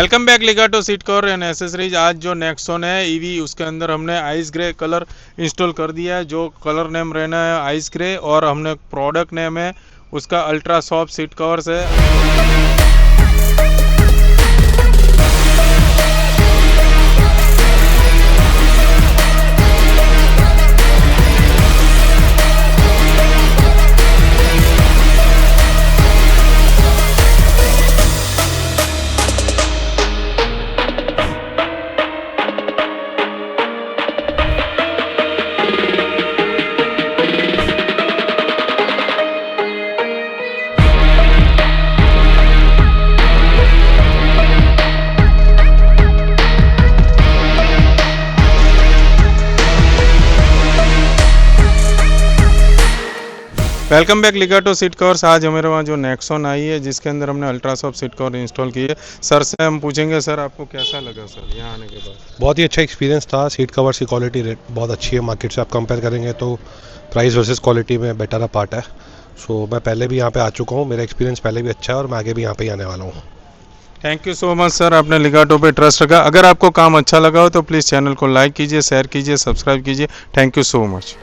Welcome back Ligato seat cover and accessories. आज जो Nexon है ईवी उसके अंदर हमने आइस ग्रे कलर इंस्टॉल कर दिया है। जो कलर नेम रहना है आइस ग्रे और हमने प्रोडक्ट नेम है उसका अल्ट्रा सॉफ्ट सीट कवर्स है। Welcome back Ligato seat covers. आज हमारे वहाँ जो नेक्सॉन आई है जिसके अंदर हमने ultra soft seat cover install की है। सर से हम पूछेंगे, सर आपको कैसा लगा सर यहाँ आने के बाद? बहुत ही अच्छा एक्सपीरियंस था। सीट कवर्स की क्वालिटी बहुत अच्छी है, मार्केट से आप कंपेयर करेंगे तो प्राइस वर्सेस क्वालिटी में बेटर पार्ट है। सो मैं पहले भी यहाँ पे आ चुका हूँ, मेरा एक्सपीरियंस पहले भी अच्छा है और मैं आगे भी यहाँ पे ही आने वाला हूँ। Thank you so much sir, आपने लिगाटो पे ट्रस्ट रखा। अगर आपको काम अच्छा लगा हो तो प्लीज़ चैनल को लाइक कीजिए, शेयर कीजिए, सब्सक्राइब कीजिए। Thank you so much.